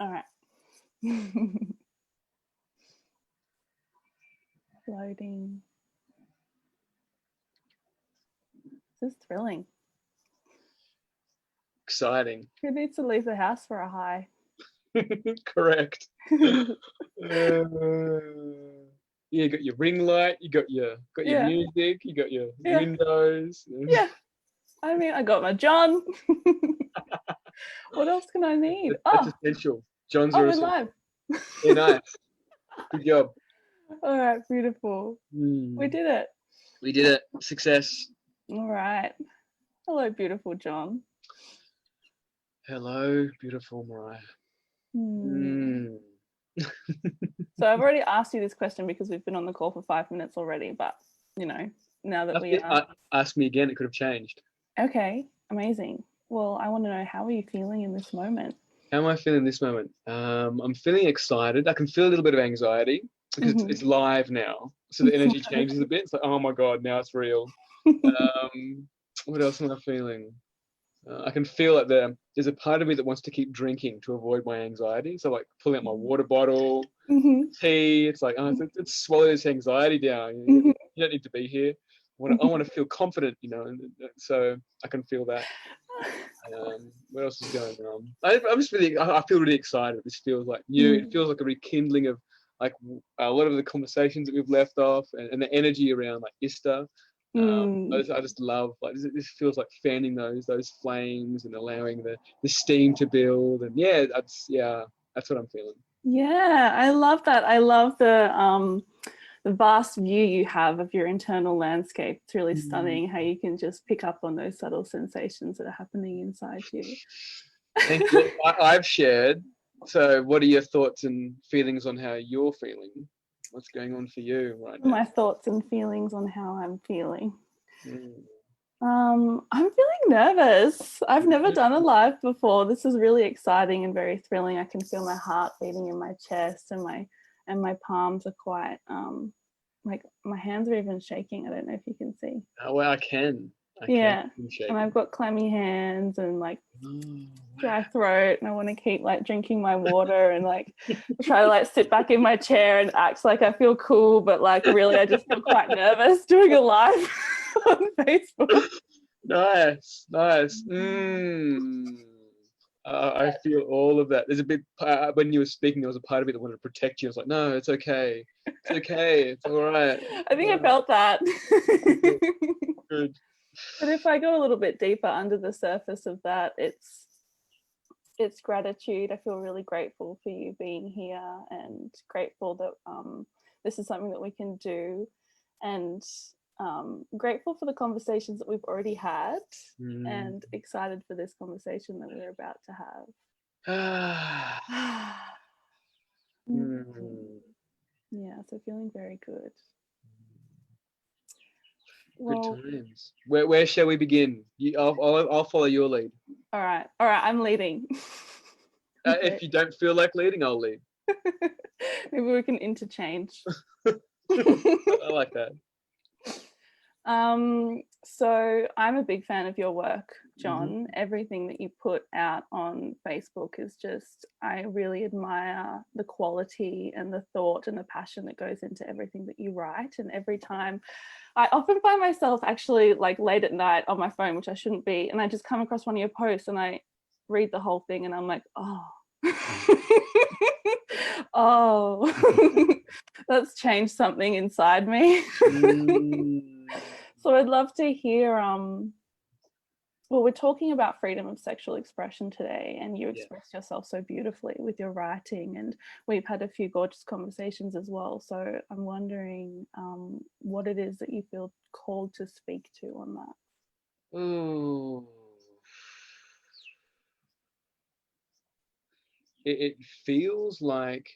All right. Floating. This is thrilling. Exciting. Who needs to leave the house for a high? Correct. Yeah, you got your ring light, you got your Yeah. music, you got your Yeah. windows. Yeah. I mean, I got my John. What else can I need? That's essential. John's we're essential. live. Yeah, nice. Good job. All right, beautiful. We did it. We did it. Success. All right. Hello, beautiful John. Hello, beautiful Mariah. So I've already asked you this question because we've been on the call for 5 minutes already, but you know, now that we are... Ask me again, it could have changed. Okay, amazing. Well, I want to know, how are you feeling in this moment? How am I feeling in this moment? I'm feeling excited. I can feel a little bit of anxiety because it's live now. So the energy changes a bit. It's like, oh my God, now it's real. What else am I feeling? I can feel like there's a part of me that wants to keep drinking to avoid my anxiety. So like pulling out my water bottle, tea. It's like, oh, let's swallow this anxiety down. You don't need to be here. I want to feel confident, and so I can feel that. What else is going on? I feel really excited. This feels like new. It feels like a rekindling of like a lot of the conversations that we've left off, and the energy around like Ista. I just love, like, this feels like fanning those flames and allowing the steam to build, and that's what I'm feeling. Yeah, I love that. I love the vast view you have of your internal landscape. It's really stunning how you can just pick up on those subtle sensations that are happening inside you. Thank you. I've shared. So what are your thoughts and feelings on how you're feeling? What's going on for you right now? My thoughts and feelings on how I'm feeling. I'm feeling nervous. I've never done a live before. This is really exciting and very thrilling. I can feel my heart beating in my chest, and my palms are quite like my hands are even shaking. I don't know if you can see. Oh, well, I can. And I've got clammy hands and like dry throat, and I want to keep like drinking my water and like try to like sit back in my chair and act like I feel cool, but like really I just feel quite nervous doing a live on Facebook. Nice. I feel all of that. There's a bit when you were speaking, there was a part of it that wanted to protect you. I was like, no, it's okay. It's okay. It's all right. I think I felt that. Good. But if I go a little bit deeper under the surface of that, it's gratitude. I feel really grateful for you being here, and grateful that this is something that we can do, and grateful for the conversations that we've already had, and excited for this conversation that we're about to have. Yeah, so feeling very good. Good times. Where shall we begin? I'll follow your lead. All right, I'm leading. If you don't feel like leading, I'll lead. Maybe we can interchange. I like that. So I'm a big fan of your work, John. Everything that you put out on Facebook is just, I really admire the quality and the thought and the passion that goes into everything that you write. And every time, I often find myself actually like late at night on my phone, which I shouldn't be, and I just come across one of your posts and I read the whole thing and I'm like, that's changed something inside me. So I'd love to hear, well, we're talking about freedom of sexual expression today, and you express yourself so beautifully with your writing, and we've had a few gorgeous conversations as well. So I'm wondering what it is that you feel called to speak to on that. Ooh. It feels like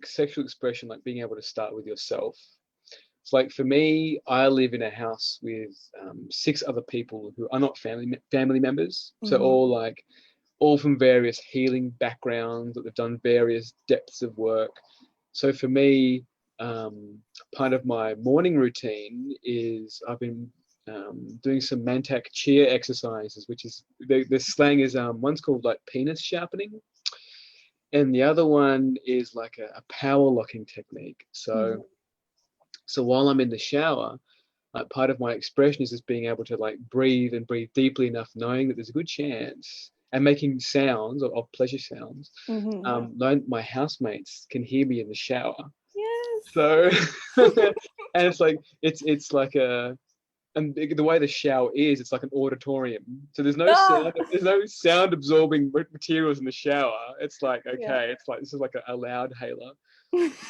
sexual expression, like being able to start with yourself. It's like, for me, I live in a house with 6 other people who are not family members. So all from various healing backgrounds, that they've done various depths of work. So for me, part of my morning routine is I've been doing some mantak cheer exercises, which is the slang is one's called like penis sharpening, and the other one is like a power locking technique. So while I'm in the shower, like part of my expression is just being able to like breathe and breathe deeply enough, knowing that there's a good chance, and making sounds of pleasure sounds. My housemates can hear me in the shower. Yes. So, and it's like it's like and the way the shower is, it's like an auditorium. So there's no sound absorbing materials in the shower. It's like, okay, it's like this is like a loud hailer.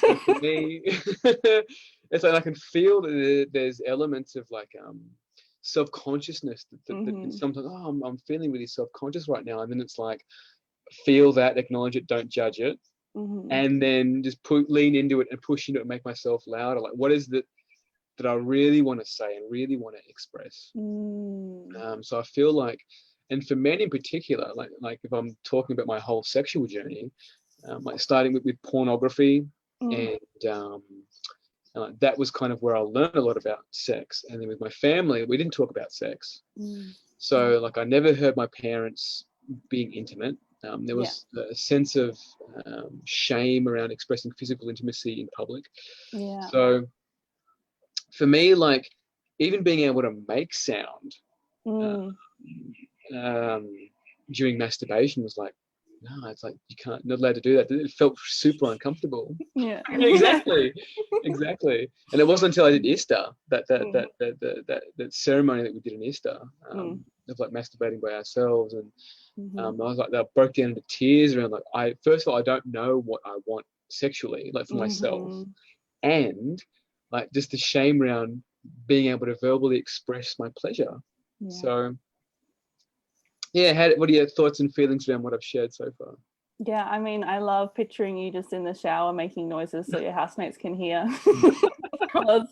So for me, it's like I can feel that there's elements of like self-consciousness that sometimes, oh, I'm feeling really self-conscious right now, and then it's like feel that, acknowledge it, don't judge it, and then just lean into it and push into it and make myself louder. Like, what is that I really want to say and really want to express? So I feel like, and for men in particular, like if I'm talking about my whole sexual journey, like starting with pornography, and that was kind of where I learned a lot about sex. And then with my family, we didn't talk about sex. So like I never heard my parents being intimate. There was a sense of shame around expressing physical intimacy in public. So for me, like even being able to make sound during masturbation was like, no, it's like you can't, not allowed to do that. It felt super uncomfortable. Exactly. And it wasn't until I did Easter, that ceremony that we did in Easter, of like masturbating by ourselves, and I was like, I broke down into tears around like, first of all, I don't know what I want sexually, like for myself, and like just the shame around being able to verbally express my pleasure. So yeah, what are your thoughts and feelings around what I've shared so far? Yeah, I mean, I love picturing you just in the shower making noises so your housemates can hear. Because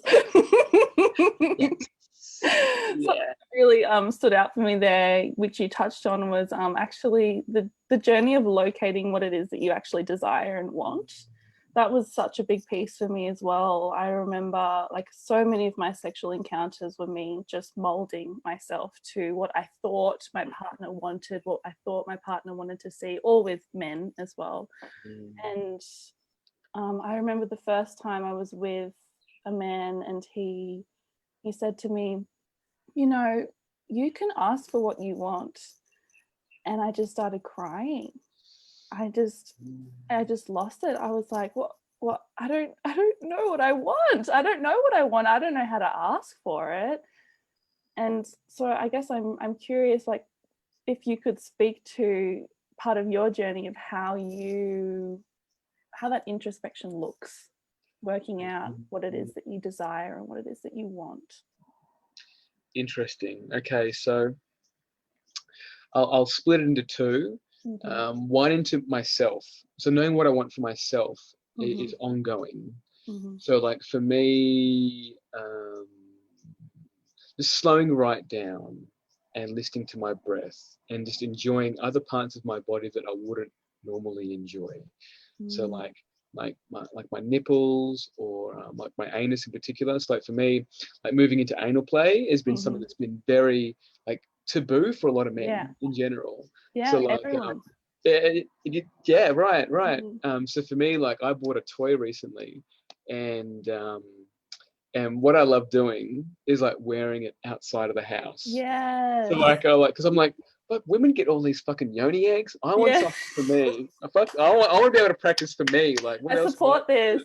something really stood out for me there, which you touched on, was actually the journey of locating what it is that you actually desire and want. That was such a big piece for me as well. I remember like so many of my sexual encounters were me just molding myself to what I thought my partner wanted, what I thought my partner wanted to see, or with men as well. And I remember the first time I was with a man, and he said to me, you know, you can ask for what you want. And I just started crying. I just lost it. I was like, what? I don't know what I want. I don't know what I want. I don't know how to ask for it. And so I guess I'm curious, like, if you could speak to part of your journey of how that introspection looks, working out what it is that you desire and what it is that you want. Interesting. Okay, so I'll split it into two. One into myself. So knowing what I want for myself is ongoing. So like for me, just slowing right down and listening to my breath and just enjoying other parts of my body that I wouldn't normally enjoy. So like my nipples, or like my anus in particular. So like for me, like moving into anal play has been something that's been very like taboo for a lot of men in general. Yeah, so like everyone. Right. So for me, like I bought a toy recently, and what I love doing is like wearing it outside of the house. Yes. So like because I'm like, but women get all these fucking yoni eggs. I want something for me. I want to be able to practice for me. Like what I else? support this.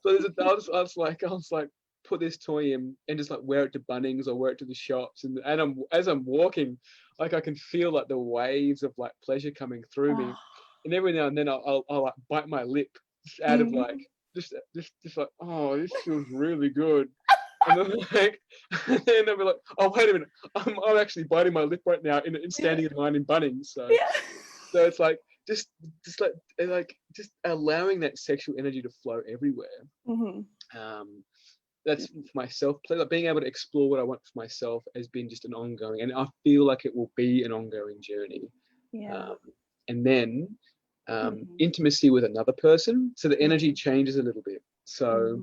So I was like, put this toy in and just like wear it to Bunnings or wear it to the shops, and as I'm walking, like I can feel like the waves of like pleasure coming through me, and every now and then I'll like bite my lip out of like just like, oh, this feels really good. And then and I'll be like, oh wait a minute, I'm actually biting my lip right now in standing in line in Bunnings. So it's like just allowing that sexual energy to flow everywhere. That's for myself. Like being able to explore what I want for myself has been just an ongoing, and I feel like it will be an ongoing journey. And then intimacy with another person, so the energy changes a little bit. So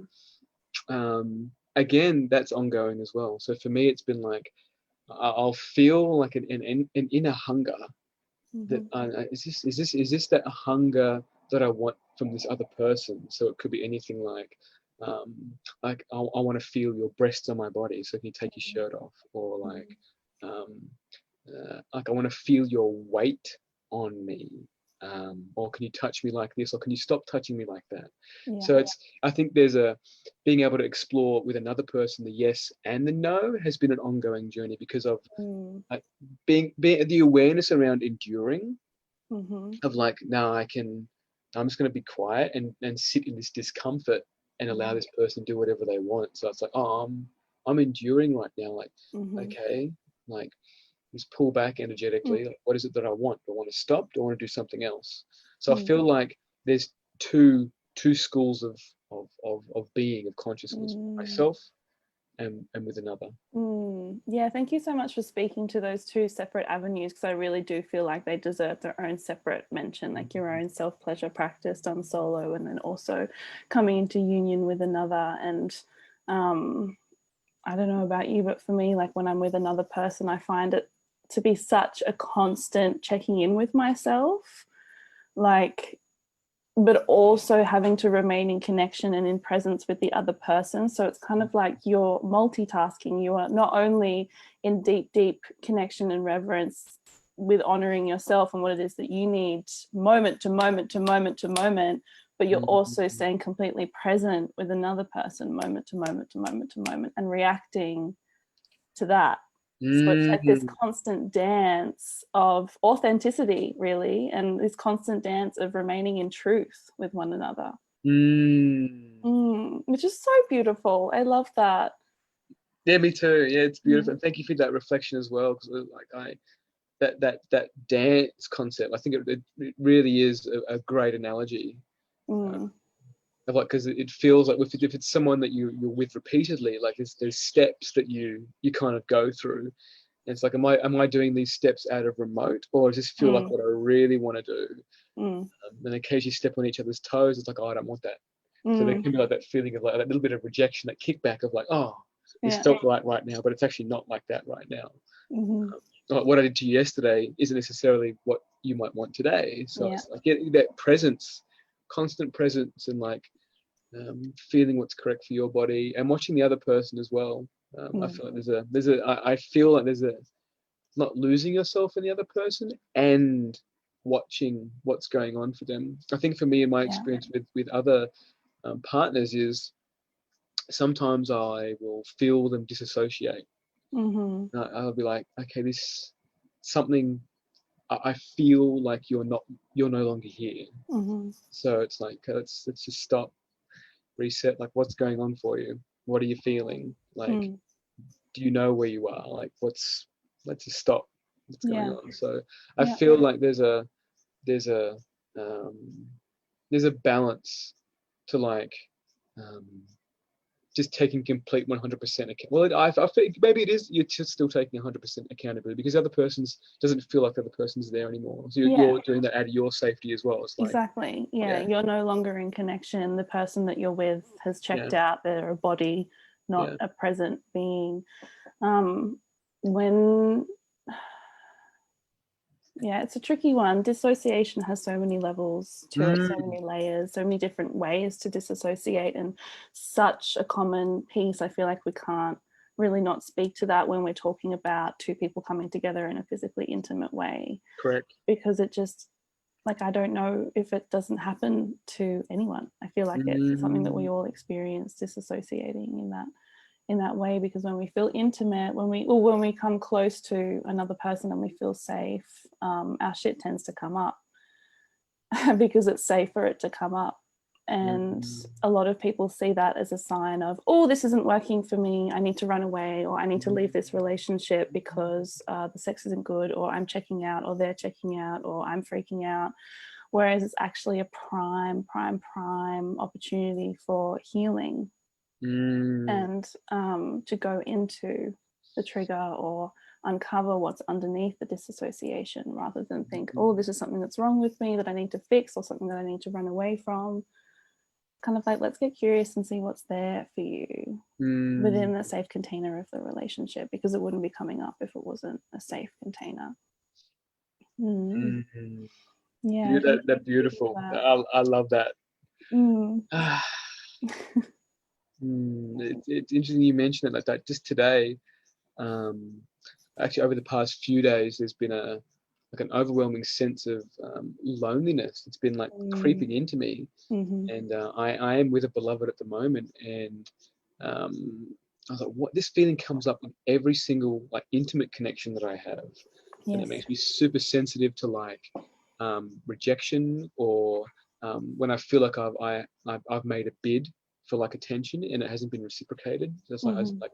again, that's ongoing as well. So for me, it's been like I'll feel like an inner hunger that is this that hunger that I want from this other person. So it could be anything um, like I want to feel your breasts on my body, so can you take your shirt off, or um, like I want to feel your weight on me, or can you touch me like this, or can you stop touching me like that? Yeah. So I think there's being able to explore with another person the yes and the no has been an ongoing journey, because of like being the awareness around enduring, of like, now I'm just going to be quiet and sit in this discomfort and allow this person to do whatever they want. So it's like, oh, I'm enduring right now, like, okay, like, just pull back energetically. Like, what is it that I want? Do I want to stop? Do I want to do something else? So I feel like there's two schools of being, of consciousness, myself and with another. Yeah, thank you so much for speaking to those two separate avenues, because I really do feel like they deserve their own separate mention, like your own self-pleasure practice done solo, and then also coming into union with another. And I don't know about you, but for me, like when I'm with another person, I find it to be such a constant checking in with myself, like, but also having to remain in connection and in presence with the other person. So it's kind of like you're multitasking. You are not only in deep, deep connection and reverence with honoring yourself and what it is that you need moment to moment to moment to moment, but you're also staying completely present with another person moment to moment to moment to moment and reacting to that. So it's like this constant dance of authenticity, really, and this constant dance of remaining in truth with one another, which is so beautiful. I love that. Yeah, me too. Yeah, it's beautiful. And thank you for that reflection as well, because like that dance concept, I think it really is a great analogy. Of like, because it feels like if it's someone that you're with repeatedly, like there's steps that you kind of go through. And it's like, am I doing these steps out of remote, or does this feel like what I really want to do? And in case you step on each other's toes, it's like, oh, I don't want that. So there can be like that feeling of like that little bit of rejection, that kickback of like, oh, this felt right now, but it's actually not like that right now. What I did to you yesterday isn't necessarily what you might want today. So it's like getting that presence, constant presence, and like feeling what's correct for your body, and watching the other person as well. I feel like I feel like there's not losing yourself in the other person and watching what's going on for them. I think for me, in my experience with other partners, is sometimes I will feel them disassociate. I'll be like, okay, this something. I feel like you're no longer here. So it's like, let's just stop, reset. Like, what's going on for you? What are you feeling? Like, do you know where you are? Like, let's just stop. What's going on? So I feel like there's a balance to like just taking complete 100% account. Well, I think maybe it is, you're just still taking 100% accountability, because the other person's doesn't feel like the other person's there anymore. So you're doing that out of your safety as well. It's like, exactly. You're no longer in connection. The person that you're with has checked out. They're a body, not a present being. It's a tricky one. Dissociation has so many levels to it, so many layers, so many different ways to disassociate, and such a common piece. I feel like we can't really not speak to that when we're talking about two people coming together in a physically intimate way. Correct. Because it just, like, I don't know if it doesn't happen to anyone. I feel like it's something that we all experience, disassociating in that way, because when we feel intimate, when we come close to another person and we feel safe, our shit tends to come up because it's safe for it to come up. And a lot of people see that as a sign of, oh, this isn't working for me, I need to run away, or I need to leave this relationship because the sex isn't good, or I'm checking out, or they're checking out, or I'm freaking out. Whereas it's actually a prime opportunity for healing. And to go into the trigger or uncover what's underneath the disassociation, rather than think, oh, this is something that's wrong with me that I need to fix, or something that I need to run away from. kind of like, let's get curious and see what's there for you within the safe container of the relationship, because it wouldn't be coming up if it wasn't a safe container. Yeah, That's beautiful. I love that. It's interesting you mentioned it like that. Just today, actually over the past few days, there's been an overwhelming sense of loneliness. It's been like creeping into me, and I am with a beloved at the moment, and I was like, what? This feeling comes up in every single like intimate connection that I have, and it makes me super sensitive to like rejection, or when I feel like I've made a bid for like attention and it hasn't been reciprocated. So it's like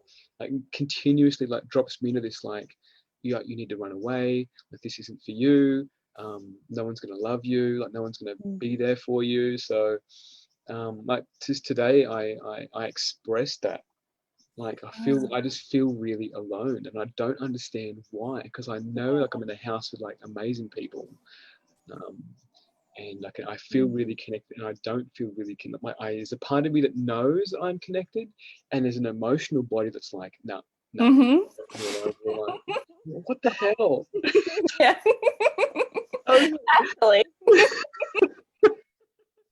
continuously like drops me into this like, you need to run away, like this isn't for you, no one's gonna love you, like no one's gonna be there for you. So like just today I expressed that, like I just feel really alone, and I don't understand why, because I know like I'm in a house with like amazing people, and like I feel really connected, and I don't feel really connected. There's a part of me that knows I'm connected, and there's an emotional body that's like, no, what the hell? Yeah. Actually,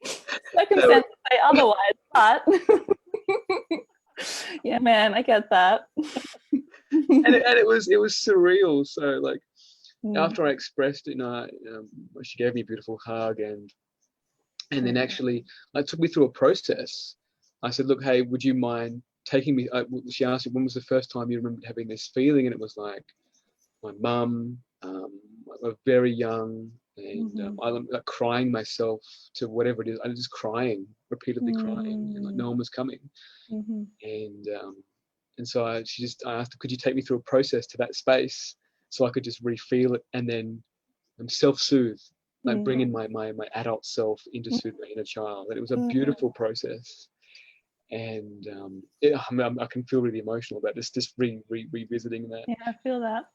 circumstances say otherwise, but yeah, man, I get that. and it was surreal. So like after I expressed it, she gave me a beautiful hug, and then actually like took me through a process. I said, look, hey, would you mind taking me? She asked me, when was the first time you remembered having this feeling, and it was like my mum. I was very young, and I'm like crying myself to whatever it is. I was just crying, repeatedly crying, and like no one was coming. And so I asked her, could you take me through a process to that space so I could just re-feel it, and then self-soothe, like bring in my adult self into soothe my inner child. And it was a beautiful process. And I can feel really emotional about this, just revisiting that. Yeah, I feel that.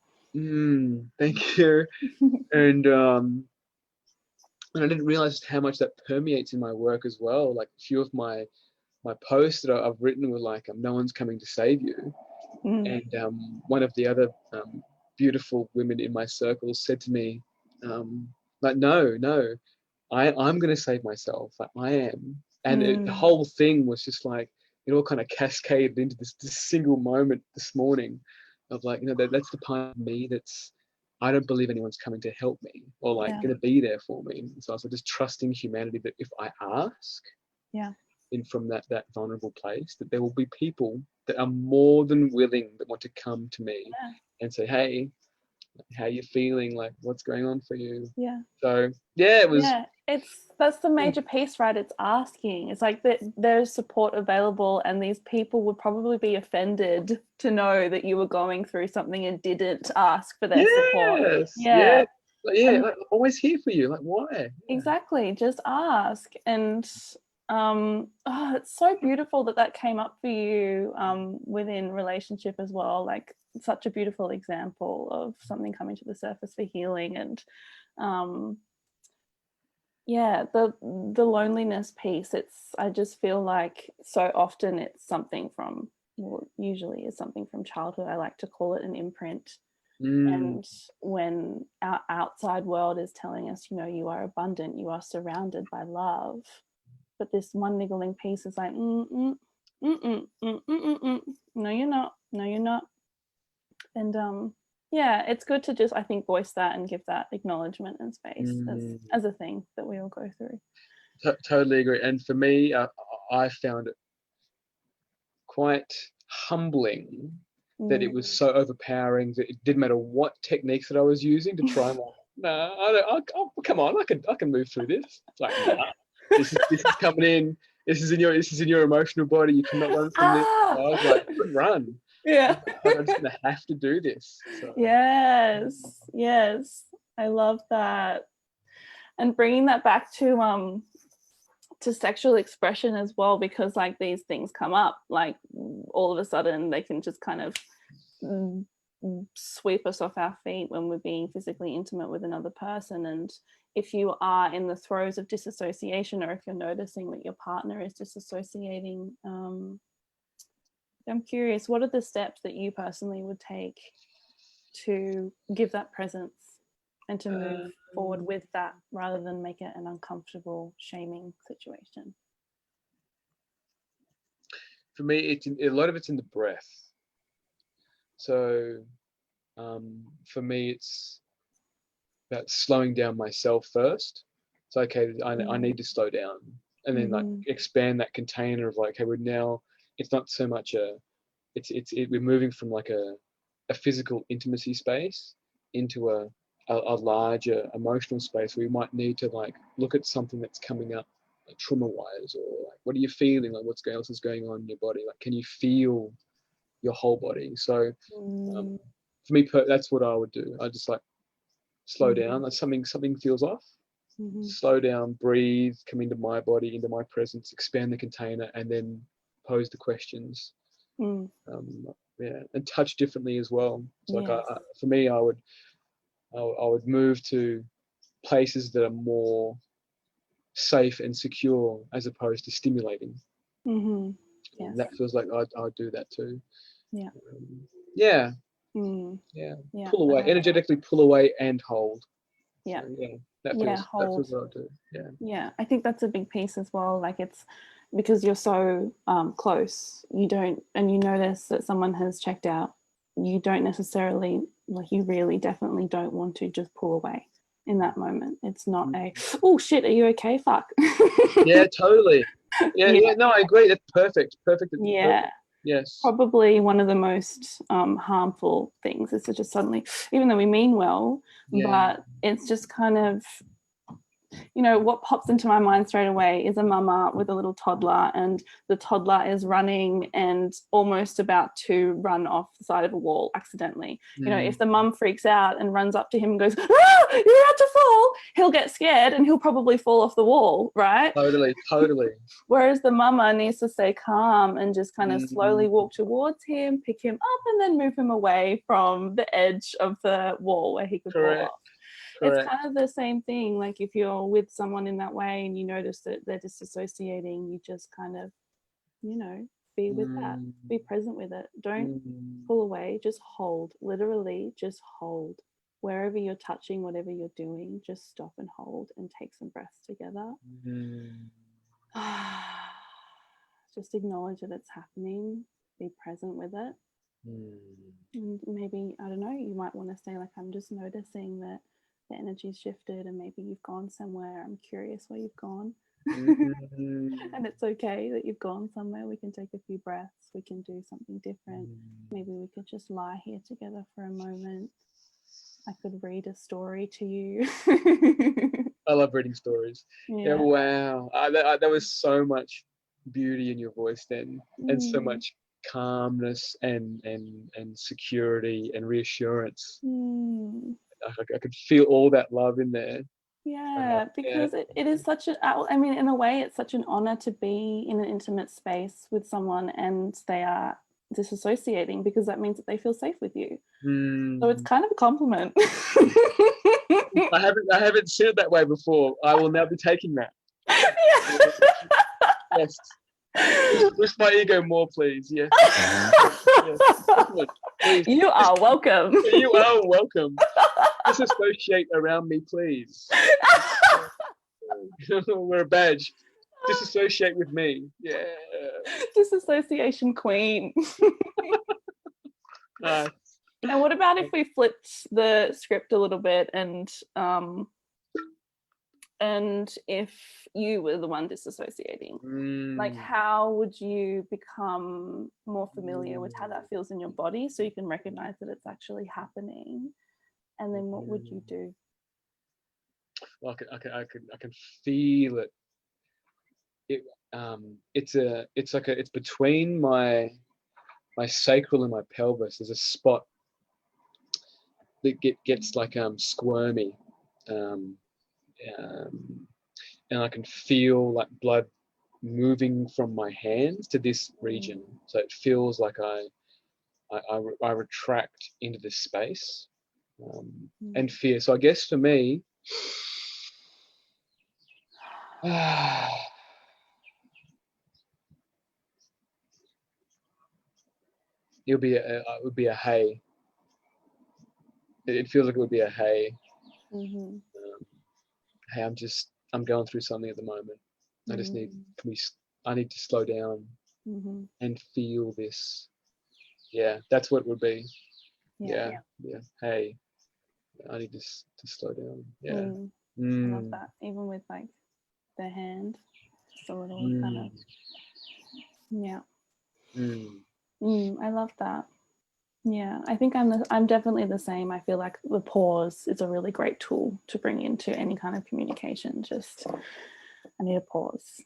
Thank you. And I didn't realize how much that permeates in my work as well. Like a few of my posts that I've written were like, no one's coming to save you. And one of the other beautiful women in my circle said to me, like, no, I'm going to save myself. Like, I am. And the whole thing was just like, it all kind of cascaded into this single moment this morning of like, that's the part of me that's, I don't believe anyone's coming to help me or like going to be there for me. And so I was just trusting humanity that if I ask, in from that vulnerable place, that there will be people that are more than willing, that want to come to me and say, hey, how you feeling, like what's going on for you. So it was that's the major piece, right? It's asking. It's like that there's support available, and these people would probably be offended to know that you were going through something and didn't ask for their support. Like, always here for you, like why? Exactly, just ask. And it's so beautiful that came up for you within relationship as well. Like such a beautiful example of something coming to the surface for healing. And the loneliness piece, I just feel like so often it's something from, well, usually is something from childhood. I like to call it an imprint. And when our outside world is telling us, you are abundant, you are surrounded by love, but this one niggling piece is like, no, you're not. And it's good to just, I think, voice that and give that acknowledgement and space as a thing that we all go through. Totally agree. And for me, I found it quite humbling that it was so overpowering that it didn't matter what techniques that I was using to try and come on, I can move through this. It's like, this is coming in. This is in your emotional body. You cannot run from this. So I was like, run. Yeah. I'm just gonna have to do this. So. Yes. I love that. And bringing that back to sexual expression as well, because like these things come up, like all of a sudden they can just kind of sweep us off our feet when we're being physically intimate with another person. And if you are in the throes of disassociation, or if you're noticing that your partner is disassociating, I'm curious, what are the steps that you personally would take to give that presence and to move forward with that, rather than make it an uncomfortable, shaming situation? For me, a lot of it's in the breath. So for me, it's about slowing down myself first. So okay, I need to slow down, and then like expand that container of like, okay, we're now, it's not so much we're moving from like a physical intimacy space into a larger emotional space where you might need to like look at something that's coming up, like trauma wise, or like what are you feeling, like what else is going on in your body, like can you feel your whole body? So for me, that's what I would do. I just like slow down, like something feels off, slow down, breathe, come into my body, into my presence, expand the container, and then pose the questions. Yeah, and touch differently as well. So like for me, I would move to places that are more safe and secure as opposed to stimulating. Yes. That feels like I'd do that too. Yeah. Pull away, energetically pull away and hold. Yeah. So, that feels what I'll do. Yeah, I think that's a big piece as well. Like, it's because you're so close, you notice that someone has checked out, you don't necessarily, like, you really definitely don't want to just pull away in that moment. It's not oh shit, are you okay, fuck. Yeah, totally. Yeah, no, I agree. That's perfect. Perfect. Yes. Probably one of the most harmful things is to just suddenly, even though we mean well, but it's just kind of, what pops into my mind straight away is a mama with a little toddler, and the toddler is running and almost about to run off the side of a wall accidentally. If the mum freaks out and runs up to him and goes, "Ah, you're about to fall," he'll get scared and he'll probably fall off the wall, right? Totally. Whereas the mama needs to stay calm and just kind of slowly walk towards him, pick him up, and then move him away from the edge of the wall where he could fall off. It's kind of the same thing. Like, if you're with someone in that way and you notice that they're disassociating, you just kind of, be with that, be present with it. Don't pull away, just hold, literally just hold. Wherever you're touching, whatever you're doing, just stop and hold and take some breaths together. Just acknowledge that it's happening, be present with it. And maybe, I don't know, you might want to say, like, I'm just noticing that the energy's shifted and maybe you've gone somewhere. I'm curious where you've gone. And it's okay that you've gone somewhere. We can take a few breaths. We can do something different. Maybe we could just lie here together for a moment. I could read a story to you. I love reading stories. Yeah, wow. There was so much beauty in your voice then, and so much calmness and security and reassurance. I could feel all that love in there. Because it is such in a way, it's such an honor to be in an intimate space with someone and they are disassociating, because that means that they feel safe with you. So it's kind of a compliment. I haven't seen it that way before. I will now be taking that. Yes. Boost my ego more, please. Yes. Please. You are welcome. You are welcome. Disassociate around me, please. We're a badge. Disassociate with me. Yeah. Disassociation queen. And what about if we flipped the script a little bit, and if you were the one disassociating, like, how would you become more familiar with how that feels in your body so you can recognize that it's actually happening? And then what would you do? Well, I can feel it. It's between my sacral and my pelvis. There's a spot that gets like squirmy, and I can feel like blood moving from my hands to this region. So it feels like I retract into this space, and fear. So I guess for me, it would be a hey. It feels like it would be a hey. Hey, I'm going through something at the moment. I just need I need to slow down and feel this. Yeah, that's what it would be. Yeah. Hey, I need to slow down. Yeah. I love that. Even with like the hand, just a little kind of, yeah. I love that. Yeah, I think I'm definitely the same. I feel like the pause is a really great tool to bring into any kind of communication. Just, I need a pause.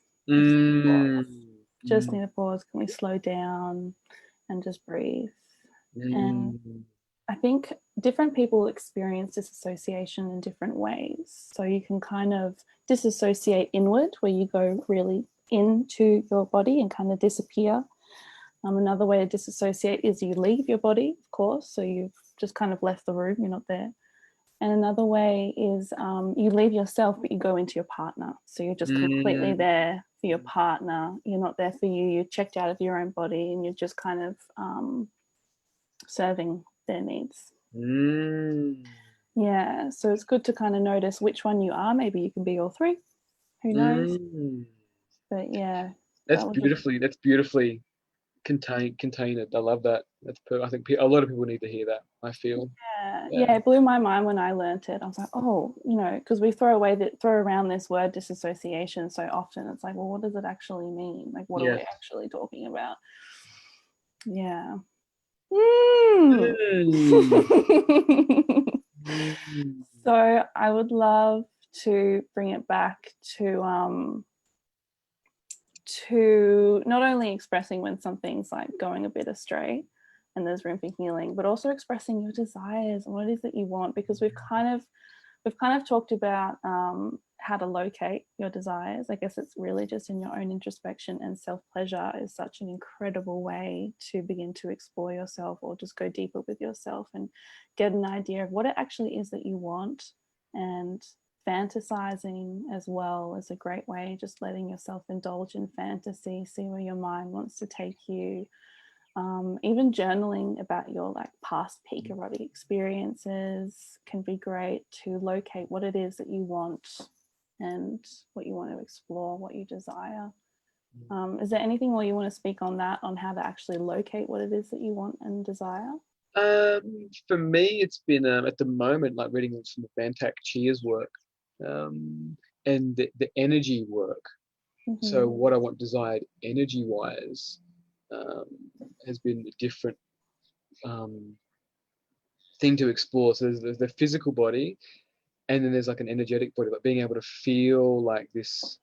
Just need a pause. Can we slow down and just breathe? And I think different people experience disassociation in different ways. So you can kind of disassociate inward, where you go really into your body and kind of disappear. Another way to disassociate is you leave your body, of course, so you've just kind of left the room, you're not there. And another way is you leave yourself, but you go into your partner. So you're just completely there for your partner. You're not there for you. You're checked out of your own body and you're just kind of serving their needs. Yeah, so it's good to kind of notice which one you are. Maybe you can be all three. Who knows? But yeah. That's beautifully contained. I love that. I think a lot of people need to hear that. I feel. Yeah, it blew my mind when I learnt it. I was like, oh, because we throw around this word disassociation so often. It's like, well, what does it actually mean? Like, what are we actually talking about? Yeah. So I would love to bring it back to not only expressing when something's like going a bit astray and there's room for healing, but also expressing your desires and what it is that you want, because we've kind of talked about how to locate your desires. I guess it's really just in your own introspection, and self-pleasure is such an incredible way to begin to explore yourself, or just go deeper with yourself and get an idea of what it actually is that you want. And fantasizing as well is a great way, just letting yourself indulge in fantasy, see where your mind wants to take you. Even journaling about your like past peak erotic experiences can be great to locate what it is that you want and what you want to explore, what you desire. Is there anything more you want to speak on that, on how to actually locate what it is that you want and desire? For me, it's been at the moment like reading some of Bantak Chia's work, and the energy work. So what I want desired energy-wise has been a different thing to explore. So there's the physical body, and then there's like an energetic body, like being able to feel like this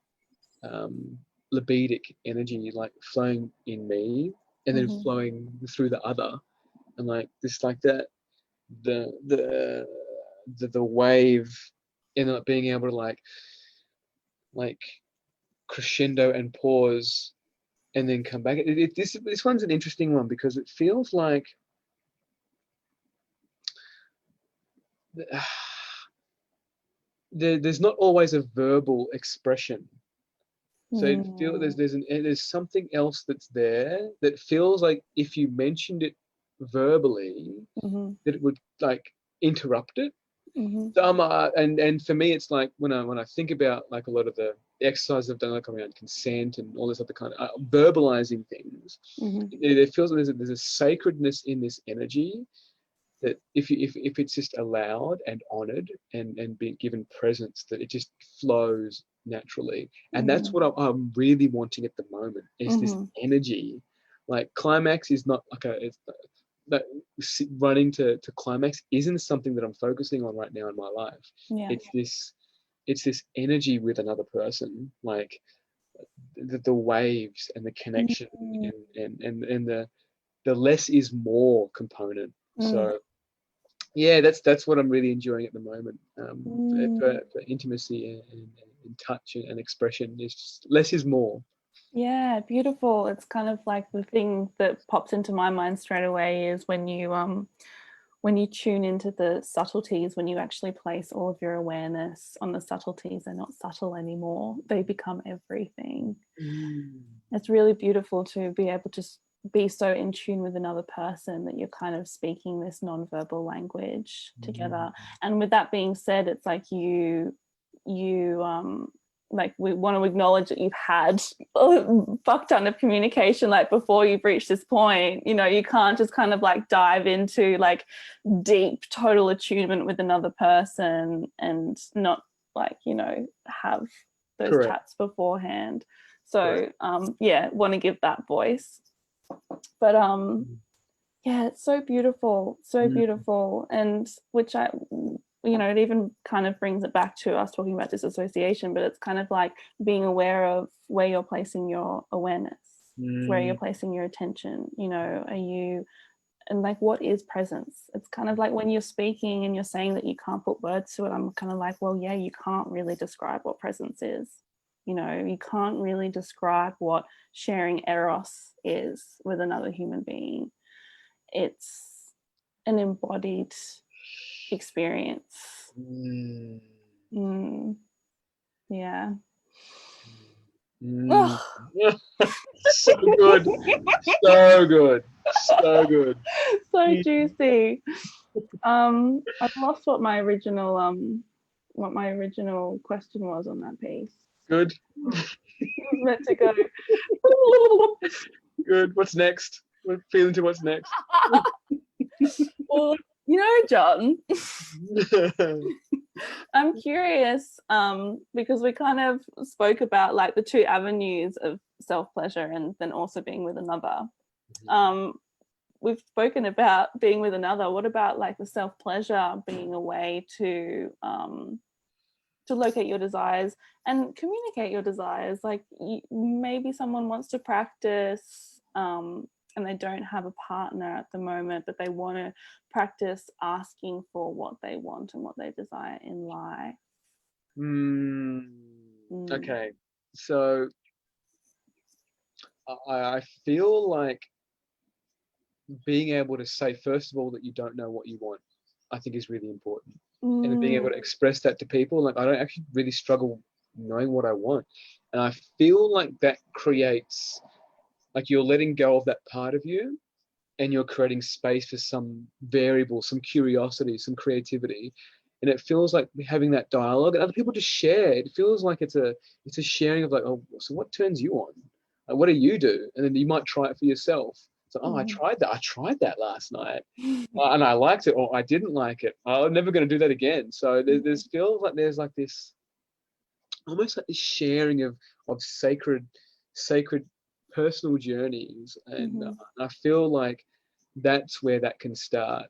libidic energy like flowing in me and then flowing through the other, and like this, like that, the wave, and like being able to like crescendo and pause and then come back. This one's an interesting one because it feels like there's not always a verbal expression. So it feels there's something else that's there that feels like if you mentioned it verbally, that it would like interrupt it. So and for me, it's like when I think about like a lot of the exercises I've done, like around consent and all this other kind of verbalizing things, it feels like there's a sacredness in this energy that if it's just allowed and honored and being given presence, that it just flows naturally. And that's what I'm really wanting at the moment, is this energy. Like climax is not like that running to climax isn't something that I'm focusing on right now in my life. It's this energy with another person, like the waves and the connection and the less is more component. So yeah, that's what I'm really enjoying at the moment. For intimacy and touch and expression, is just less is more. Yeah, beautiful. It's kind of like the thing that pops into my mind straight away is when you tune into the subtleties, when you actually place all of your awareness on the subtleties, they're not subtle anymore. They become everything. Mm. It's really beautiful to be able to be so in tune with another person that you're kind of speaking this non-verbal language together. And with that being said, it's like you like we want to acknowledge that you've had a fuck ton of communication like before you've reached this point. You know, you can't just kind of like dive into like deep total attunement with another person and not like, you know, have those Correct. chats beforehand. So Correct. yeah, want to give that voice. But yeah, it's so beautiful, so beautiful. And which I, you know, it even kind of brings it back to us talking about disassociation, but it's kind of like being aware of where you're placing your awareness, where you're placing your attention. You know, are you, and like what is presence? It's kind of like when you're speaking and you're saying that you can't put words to it, I'm kind of like, well, yeah, you can't really describe what presence is. You know, you can't really describe what sharing eros is with another human being. It's an embodied experience. Yeah. Mm. Oh. So good. So good. So good. So juicy. I've lost what my original question was on that piece. Good. It was meant to go. Good. What's next? We're feeling to what's next. Well, you know, John, I'm curious, because we kind of spoke about like the two avenues of self-pleasure and then also being with another. We've spoken about being with another. What about like the self-pleasure being a way to locate your desires and communicate your desires? Like maybe someone wants to practice and they don't have a partner at the moment, but they want to practice asking for what they want and what they desire in life. Okay. So I feel like being able to say, first of all, that you don't know what you want, I think is really important. And being able to express that to people, like I don't actually really struggle knowing what I want. And I feel like that creates, like you're letting go of that part of you and you're creating space for some variable, some curiosity, some creativity. And it feels like having that dialogue and other people just share. It feels like it's a sharing of like, oh, so what turns you on? Like, what do you do? And then you might try it for yourself. So, oh, I tried that. I tried that last night, and I liked it, or I didn't like it. I'm never going to do that again. So there's feels like there's like this, almost like this sharing of sacred personal journeys, and I feel like that's where that can start.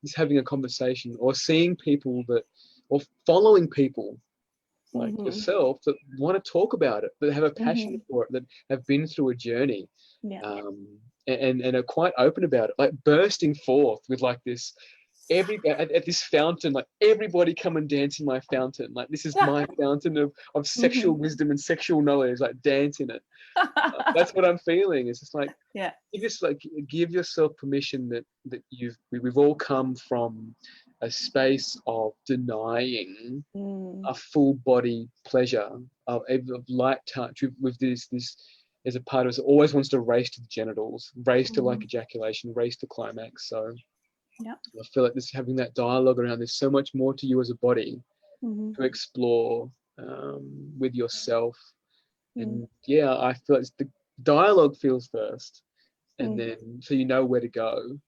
Just having a conversation or seeing people that, or following people like yourself that want to talk about it, that have a passion for it, that have been through a journey, Yeah. And are quite open about it, like bursting forth with like this. At this fountain, like everybody come and dance in my fountain. Like this is my fountain of sexual wisdom and sexual knowledge. Like dance in it. That's what I'm feeling. It's just like, Yeah. you just like give yourself permission that we've all come from a space of denying a full body pleasure of light touch with this as a part of us that always wants to race to the genitals, race to like ejaculation, race to climax. So yeah, I feel like this, having that dialogue around, there's so much more to you as a body to explore with yourself. And yeah, I feel like the dialogue feels first, and then so you know where to go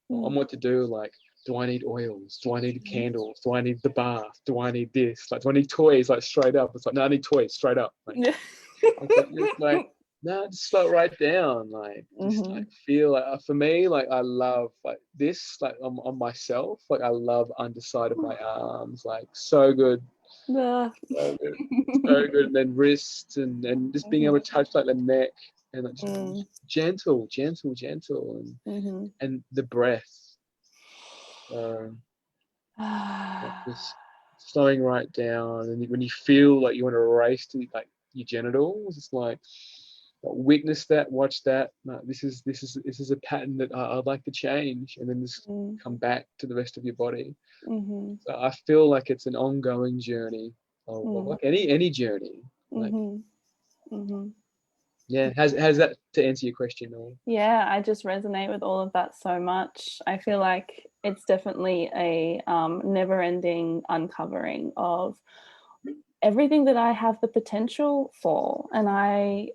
and what to do. Like, do I need oils? Do I need candles? Do I need the bath? Do I need this? Like, do I need toys? Like straight up, it's like, no, I need toys straight up. Like, it's like no, just slow it right down. Like, just like feel like for me, like I love like this, like on myself. Like I love underside of my arms, like so good. So good. So good. And then wrists and just being able to touch like the neck and like just gentle, and the breath. Like just slowing right down, and when you feel like you want to race to like your genitals, it's like witness that, watch that. No, this is a pattern that I'd like to change, and then just come back to the rest of your body. So I feel like it's an ongoing journey, like any journey. Like, yeah, has that to answer your question? Or? Yeah, I just resonate with all of that so much. I feel like it's definitely a never-ending uncovering of everything that I have the potential for. And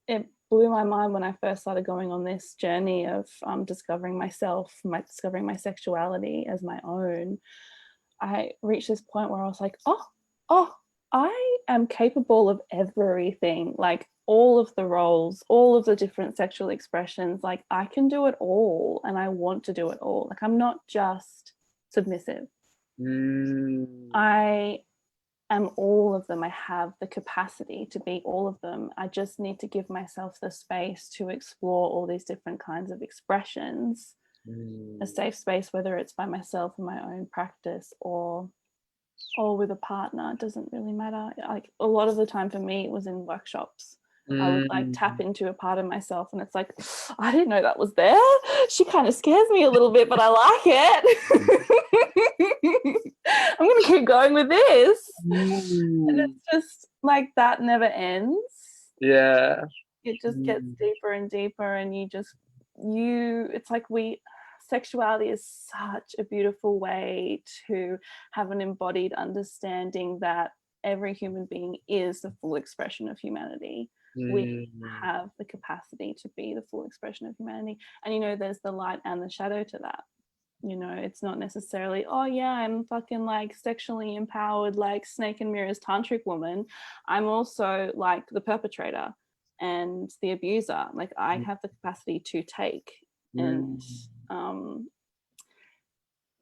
it blew my mind when I first started going on this journey of discovering myself, discovering my sexuality as my own. I reached this point where I was like, oh, I am capable of everything, like all of the roles, all of the different sexual expressions. Like I can do it all, and I want to do it all. Like I'm not just submissive. I am all of them. I have the capacity to be all of them. I just need to give myself the space to explore all these different kinds of expressions. A safe space, whether it's by myself in my own practice or with a partner, it doesn't really matter. Like a lot of the time for me, it was in workshops. I would like tap into a part of myself, and it's like, I didn't know that was there. She kind of scares me a little bit, but I like it. I'm gonna keep going with this. And it's just like that never ends. Yeah. It just gets deeper and deeper, and it's like sexuality is such a beautiful way to have an embodied understanding that every human being is the full expression of humanity. We have the capacity to be the full expression of humanity. And, there's the light and the shadow to that. It's not necessarily, oh yeah, I'm fucking like sexually empowered, like snake and mirrors tantric woman. I'm also like the perpetrator and the abuser. Like I have the capacity to take and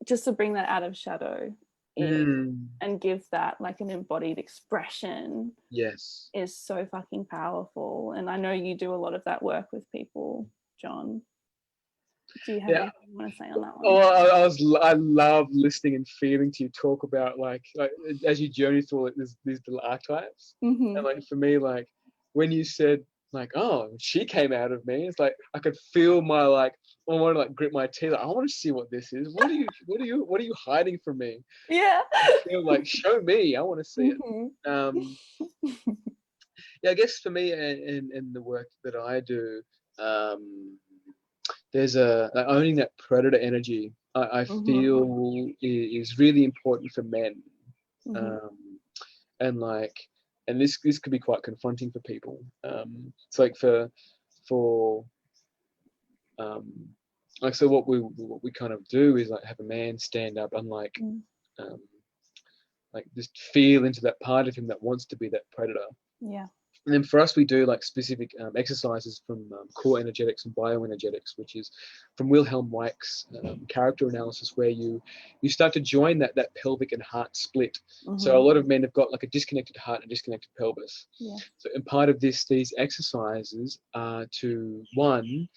just to bring that out of shadow and give that like an embodied expression is so fucking powerful. And I know you do a lot of that work with people, John. Do you have anything you want to say on that one? Oh, I love listening and feeling to you talk about like as you journey through it, these little archetypes. And like for me, like when you said like, oh, she came out of me, it's like I could feel my like, I want to like grit my teeth. Like, I want to see what this is. What are you hiding from me? Yeah. I feel like, show me. I want to see it. Yeah, I guess for me and the work that I do, there's like owning that predator energy. I feel is really important for men, and like, and this could be quite confronting for people. It's like for like, so what we kind of do is like have a man stand up and like just feel into that part of him that wants to be that predator. Yeah. And then for us, we do like specific exercises from core energetics and bioenergetics, which is from Wilhelm Reich's character analysis, where you start to join that pelvic and heart split. So a lot of men have got like a disconnected heart and disconnected pelvis. Yeah. So, and part of these exercises are to, one,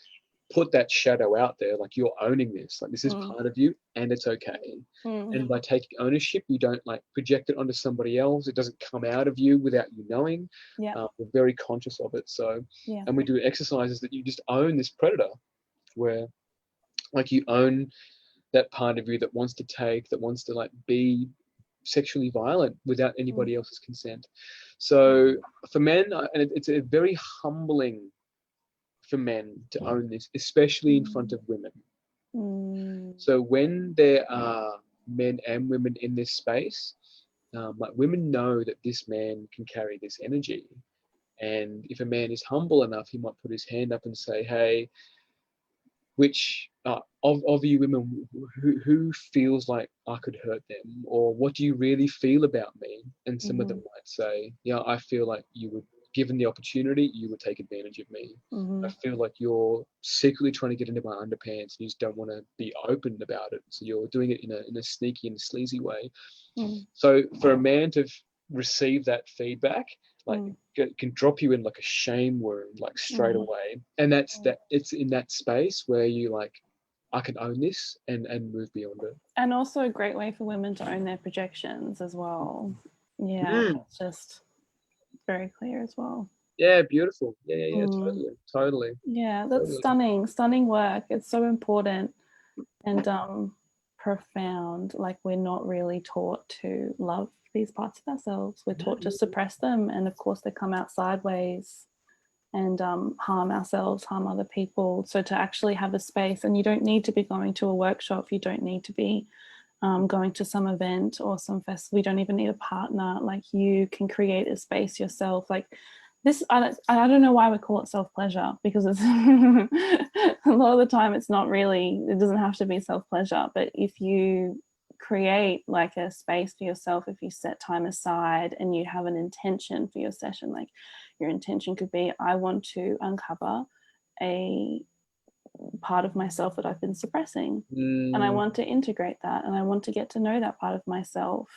put that shadow out there, like you're owning this, like this is part of you and it's okay. And by taking ownership, you don't like project it onto somebody else. It doesn't come out of you without you knowing. We're very conscious of it. So, and we do exercises that you just own this predator, where like you own that part of you that wants to take, that wants to like be sexually violent without anybody else's consent. So for men, and it's a very humbling for men to own this, especially in front of women. So when there are men and women in this space, like women know that this man can carry this energy. And if a man is humble enough, he might put his hand up and say, hey, which of you women who feels like I could hurt them, or what do you really feel about me? And some of them might say, yeah, I feel like you would, given the opportunity, you would take advantage of me. I feel like you're secretly trying to get into my underpants and you just don't want to be open about it. So you're doing it in a sneaky and sleazy way. So for a man to receive that feedback, like can drop you in like a shame wound, like straight away. And that's that. It's in that space where you like, I can own this and move beyond it. And also a great way for women to own their projections as well. Yeah, it's just very clear as well. Yeah, beautiful. Yeah, Mm. Yeah, that's totally. stunning work. It's so important and profound. Like, we're not really taught to love these parts of ourselves. We're taught to suppress them, and of course they come out sideways and harm ourselves, harm other people. So to actually have a space, and you don't need to be going to a workshop, you don't need to be going to some event or some festival. You don't even need a partner. Like, you can create a space yourself. Like this, I don't know why we call it self-pleasure, because it's a lot of the time it's not really, it doesn't have to be self-pleasure. But if you create like a space for yourself, if you set time aside and you have an intention for your session, like your intention could be, I want to uncover a part of myself that I've been suppressing. And I want to integrate that, and I want to get to know that part of myself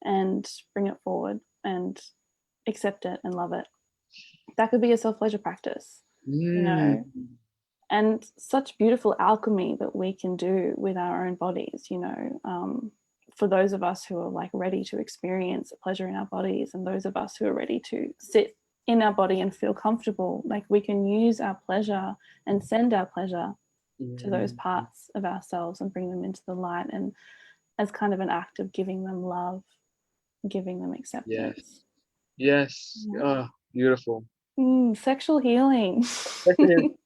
and bring it forward and accept it and love it. That could be a self-pleasure practice, you know, and such beautiful alchemy that we can do with our own bodies, you know, for those of us who are like ready to experience pleasure in our bodies, and those of us who are ready to sit in our body and feel comfortable, like we can use our pleasure and send our pleasure to those parts of ourselves and bring them into the light, and as kind of an act of giving them love, giving them Yes. acceptance. Yes. Yeah. Oh, beautiful. Sexual healing.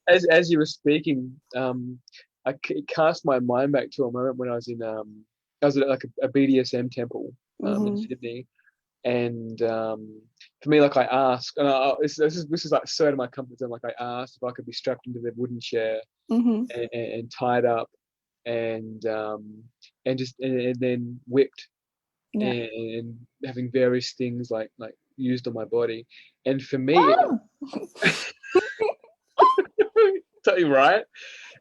As you were speaking, it cast my mind back to a moment when I was at like a BDSM temple in Mm-hmm. Sydney, and for me, like I asked, and this is like so out of my comfort zone. Like I asked if I could be strapped into the wooden chair Mm-hmm. and tied up, and and then whipped, Yeah. and having various things like used on my body, and for me, Oh! tell you right.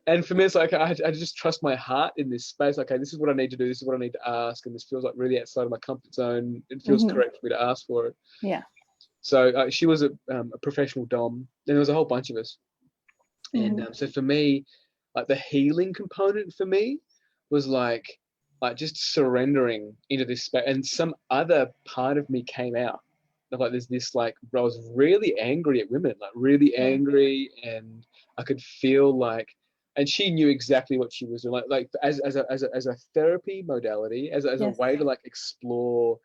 And for me, it's like I just trust my heart in this space. Okay, this is what I need to do. This is what I need to ask, and this feels like really outside of my comfort zone. It feels Mm-hmm. correct for me to ask for it. Yeah. So she was a professional dom, and there was a whole bunch of us. And Mm-hmm. so for me, like the healing component for me was like just surrendering into this space, and some other part of me came out. Like there's this like I was really angry at women, like really Yeah. angry, and I could feel like, and she knew exactly what she was doing, like as a therapy modality, as a Yes. way to like explore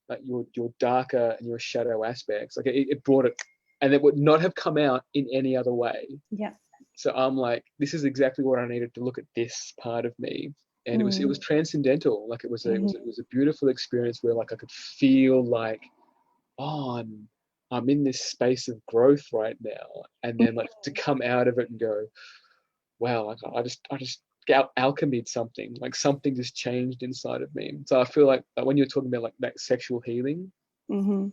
like your darker and your shadow aspects. Like it brought it, and it would not have come out in any other way. Yeah. So I'm like, this is exactly what I needed to look at this part of me, and it was Mm. transcendental. Like it was a it was Mm-hmm. it was a beautiful experience where like I could feel like, oh, I'm in this space of growth right now, and then like to come out of it and go, wow, like I just alchemied something, like something just changed inside of me. So I feel like when you're talking about like that sexual healing, Mm-hmm.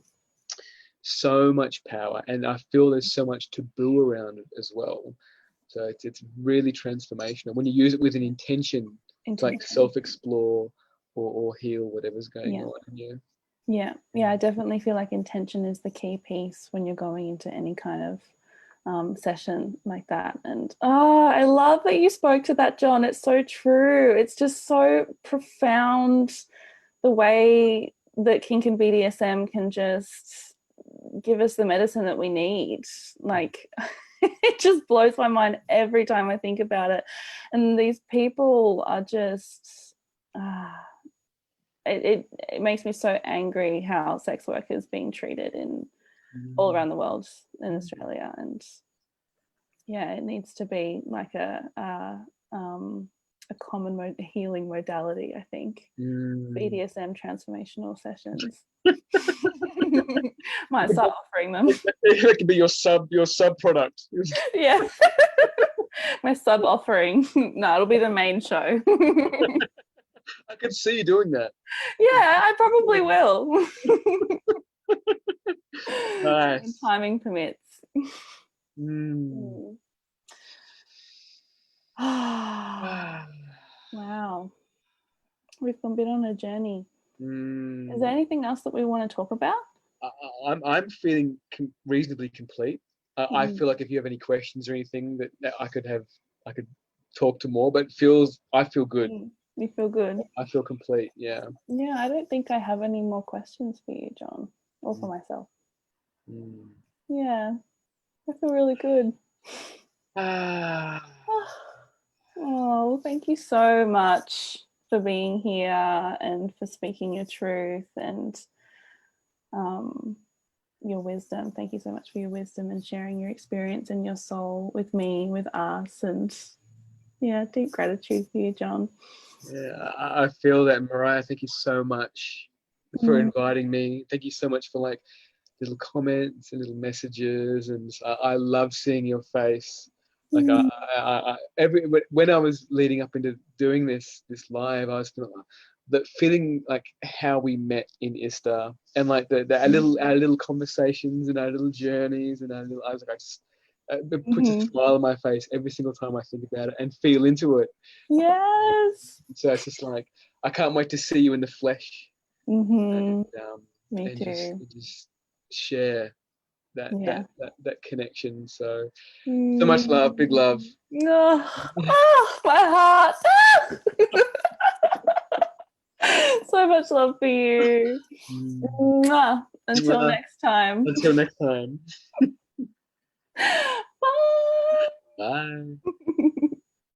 so much power, and I feel there's so much taboo around it as well. So it's really transformational when you use it with an intention to like Intention. self-explore or heal whatever's going Yeah. on in you. Yeah. Yeah. I definitely feel like intention is the key piece when you're going into any kind of session like that. And I love that you spoke to that, John. It's so true. It's just so profound, the way that kink and BDSM can just give us the medicine that we need. Like, it just blows my mind every time I think about it. And these people are just, it makes me so angry how sex work is being treated in all around the world, in Australia. And yeah, it needs to be like a common healing modality, I think. Mm. BDSM transformational sessions. Might start offering them. It could be your sub product. Yeah. My sub offering. No, it'll be the main show. I could see you doing that. Yeah, I probably will. When Nice. timing permits. Mm. Mm. Ah. Wow. We've been on a journey. Is there Mm. anything else that we want to talk about? I'm feeling reasonably complete. I Mm. feel like if you have any questions or anything that I could talk to more, but I feel good. You feel good? I feel complete. Yeah. Yeah, I don't think I have any more questions for you, John, or for Mm. myself. Mm. Yeah, I feel really good. Ah, Oh, well, thank you so much for being here and for speaking your truth and um, your wisdom. Thank you so much for your wisdom and sharing your experience and your soul with me, with us, and yeah, deep gratitude for you, John. yeah, I feel that, Mariah. Thank you so much for inviting me. Thank you so much for like little comments and little messages, and I love seeing your face. Like when I was leading up into doing this live, I was feeling that feeling like how we met in ISTA, and like our little conversations and our little journeys and our little, I was like, I just it puts a smile on my face every single time I think about it and feel into it. Yes. So it's just like I can't wait to see you in the flesh, and Me and too. just share Yeah. that connection. So much love, big love. Oh, my heart. So much love for you. Mwah. Until next time. Until next time. Bye. Bye.